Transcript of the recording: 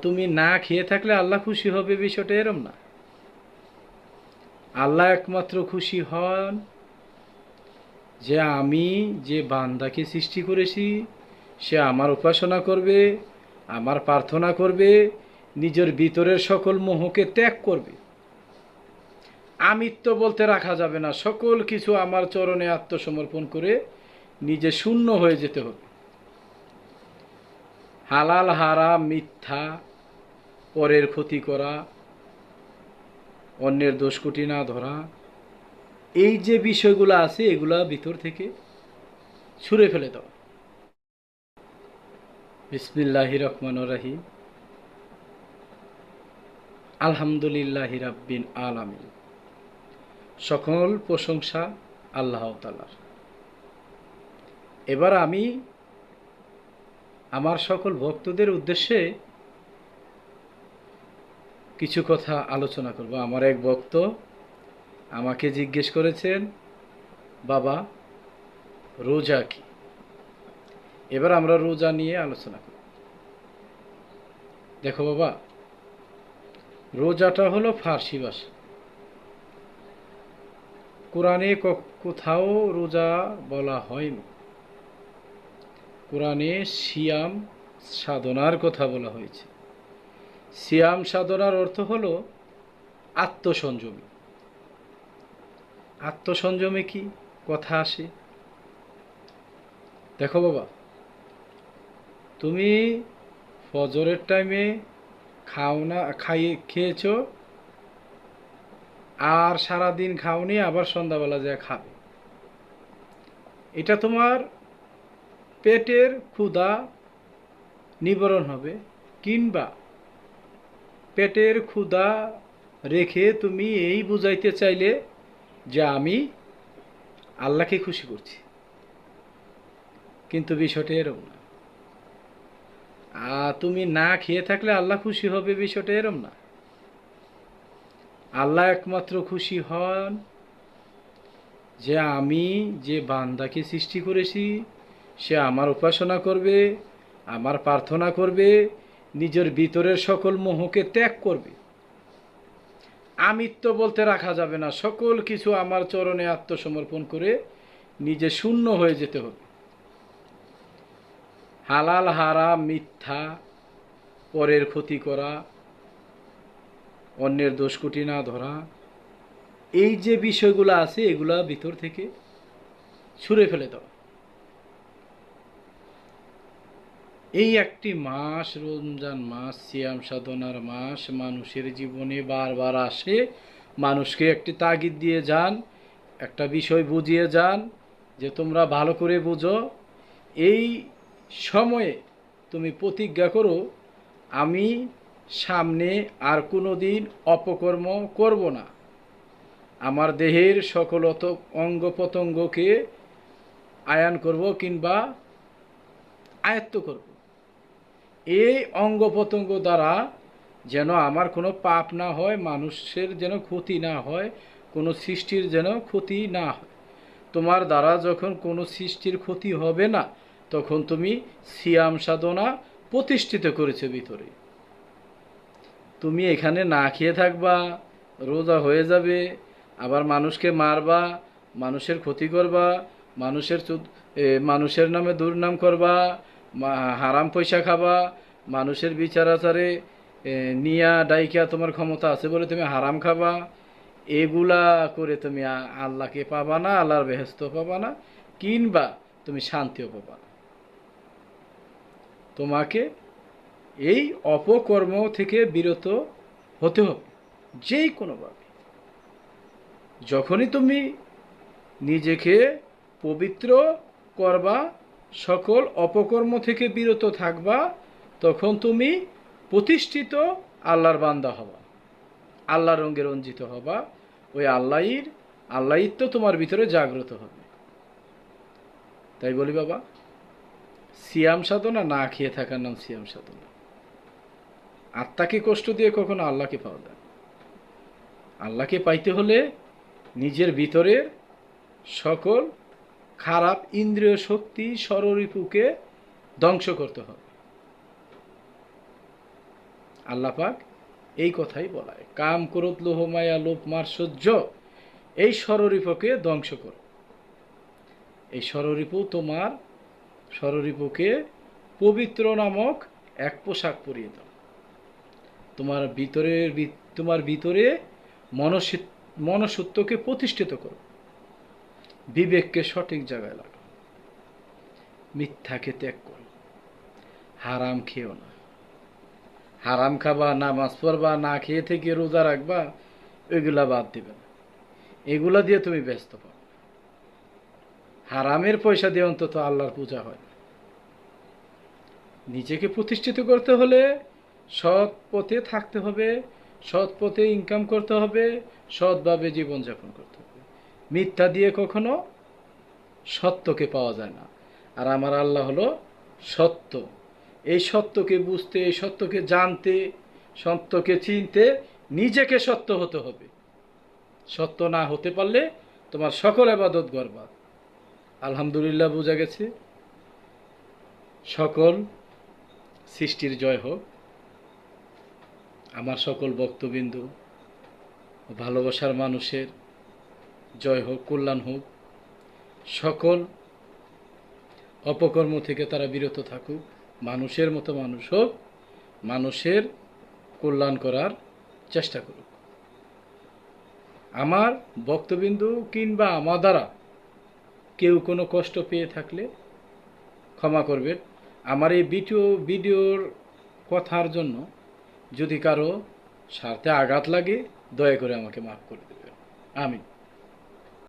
তুমি না খেয়ে থাকলে আল্লাহ খুশি হবে, বিষয়টা এরম না। আল্লাহ একমাত্র খুশি হন যে আমি যে বান্দাকে সৃষ্টি করেছি সে আমার উপাসনা করবে, আমার প্রার্থনা করবে, নিজের ভিতরের সকল মোহকে ত্যাগ করবে। আমিত্ব বলতে রাখা যাবে না, সকল কিছু আমার চরণে আত্মসমর্পণ করে নিজে শূন্য হয়ে যেতে হবে। হালাল হারাম মিথ্যা, পরের ক্ষতি করা, অন্যের দোষকুটি না ধরা, এই যে বিষয়গুলো আছে এগুলা ভিতর থেকে ছুঁড়ে ফেলে দাও। বিসমিল্লাহির রহমানির রহিম। আলহামদুলিল্লাহি রাব্বিল আলামিন। সকল প্রশংসা আল্লাহ তাআলার। এবার আমি আমার সকল ভক্তদের উদ্দেশ্যে কিছু কথা আলোচনা করব। আমার এক ভক্ত আমাকে জিজ্ঞেস করেছেন, বাবা রোজা কি? এবার আমরা রোজা নিয়ে আলোচনা করব। দেখো বাবা, রোজাটা হলো ফার্সি ভাষা। কোরআনে কোথাও রোজা বলা হয়নি। কোরআনে সিয়াম সাধনার কথা বলা হয়েছে। সিয়াম সাধনার অর্থ হলো আত্মসংযমী। আত্মসংযমে কি কথা আসে? দেখো বাবা, তুমি ফজরের টাইমে খেয়েছ, আর সারাদিন খাওনি, আবার সন্ধ্যাবেলা যা খাবে, এটা তোমার পেটের ক্ষুধা নিবারণ হবে, কিংবা পেটের ক্ষুধা রেখে তুমি এই বুঝাইতে চাইলে যে আমি আল্লাহকে খুশি করছি, কিন্তু বিষয়টা এরম না। তুমি না খেয়ে থাকলে আল্লাহ খুশি হবে, বিষয়টা এরম না। আল্লাহ একমাত্র খুশি হন যে আমি যে বান্দাকে সৃষ্টি করেছি সে আমার উপাসনা করবে, আমার প্রার্থনা করবে, নিজের ভিতরের সকল মোহকে ত্যাগ করবে। আমিত্ব বলতে রাখা যাবে না, সকল কিছু আমার চরণে আত্মসমর্পণ করে নিজে শূন্য হয়ে যেতে হবে। হালাল হারাম মিথ্যা, পরের ক্ষতি করা, অন্যের দোষকুটি না ধরা, এই যে বিষয়গুলো আছে এগুলা ভিতর থেকে ছুঁড়ে ফেলে দাও। এই একটি মাস, রমজান মাস, সিয়াম সাধনার মাস, মানুষের জীবনে বারবার আসে। মানুষকে একটি তাগিদ দিয়ে যান, একটা বিষয় বুঝিয়ে যান যে তোমরা ভালো করে বুঝো। এই সময়ে তুমি প্রতিজ্ঞা করো, আমি সামনে আর কোনো দিন অপকর্ম করব না। আমার দেহের সকল অঙ্গ প্রত্যঙ্গকে আয়ন করব কিংবা আয়ত্ত করব। এই অঙ্গ প্রত্যঙ্গ দ্বারা যেন আমার কোনো পাপ না হয়, মানুষের যেন ক্ষতি না হয়, কোনো সৃষ্টির যেন ক্ষতি না হয়। তোমার দ্বারা যখন কোনো সৃষ্টির ক্ষতি হবে না, তখন তুমি সিয়াম সাধনা প্রতিষ্ঠিত করেছো ভিতরে। তুমি এখানে না খেয়ে থাকবা, রোজা হয়ে যাবে, আবার মানুষকে মারবা, মানুষের ক্ষতি করবা, মানুষের নামে দুর্নাম করবা, হারাম পয়সা খাবা, মানুষের বিচার আচারে নিয়া ডাইকা তোমার ক্ষমতা আছে বলে তুমি হারাম খাবা। এগুলা করে তুমি আল্লাহকে পাবা না, আল্লাহর বেহেস্ত পাবা না, কিংবা তুমি শান্তিও পাবা না। তোমাকে এই অপকর্ম থেকে বিরত হতে হবে যেই কোনোভাবে। যখনই তুমি নিজেকে পবিত্র করবা, সকল অপকর্ম থেকে বিরত থাকবা, তখন তুমি প্রতিষ্ঠিত আল্লাহর বান্দা হবা, আল্লাহর রঙে রঞ্জিত হবা। ওই আল্লাহর তো তোমার ভিতরে জাগ্রত হবে। তাই বলি বাবা, সিয়াম সাধনা না খেয়ে থাকার নাম সিয়াম সাধনা। আত্মাকে কষ্ট দিয়ে কখনো আল্লাহকে পাওয়া যায় না। আল্লাহকে পাইতে হলে নিজের ভিতরের সকল খারাপ ইন্দ্রিয় শক্তি ষড়রিপুকে ধ্বংস করতে হবে। আল্লাহ পাক এই কথাই বলায়, কাম ক্রোধ লোহ মায়া লোভ মাৎসর্য এই ষড়রিপুকে ধ্বংস করো। এই ষড়রিপু তোমার ষড়রিপুকে পবিত্র নামক এক পোশাক পরিয়ে দাও। তোমার ভিতরে মনসত্বকে প্রতিষ্ঠিত করো, বিবেককে সঠিক জায়গায় লাগাও, মিথ্যাকে ত্যাগ করো, হারাম খেও না। হারাম খাবা, নামাজ পড়বা, না খেয়ে থেকে রোজা রাখবা, ওইগুলা বাদ দিবে না। এগুলা দিয়ে তুমি ব্যস্ত পাও। হারামের পয়সা দিয়ে অন্তত আল্লাহর পূজা হয় না। নিজেকে প্রতিষ্ঠিত করতে হলে সৎ পথে থাকতে হবে, সৎ পথে ইনকাম করতে হবে, সৎভাবে জীবনযাপন করতে হবে। মিথ্যা দিয়ে কখনো সত্যকে পাওয়া যায় না। আর আমার আল্লাহ হলো সত্য। এই সত্যকে বুঝতে, এই সত্যকে জানতে, সত্যকে চিনতে নিজেকে সত্য হতে হবে। সত্য না হতে পারলে তোমার সকল ইবাদত বরবাদ। আলহামদুলিল্লাহ, বোঝা গেছে। সকল সৃষ্টির জয় হোক। আমার সকল ভক্তবিন্দু ও ভালোবাসার মানুষের জয় হোক, কল্যাণ হোক। সকল অপকর্ম থেকে তারা বিরত থাকুক, মানুষের মতো মানুষ হোক, মানুষের কল্যাণ করার চেষ্টা করুক। আমার ভক্তবিন্দু কিংবা আমার দ্বারা কেউ কোনো কষ্ট পেয়ে থাকলে ক্ষমা করবেন। আমার এই ভিডিওর কথার জন্য যদি কারো স্বার্থে আঘাত লাগে, দয়া করে আমাকে মাফ করে দেবেন। আমিন।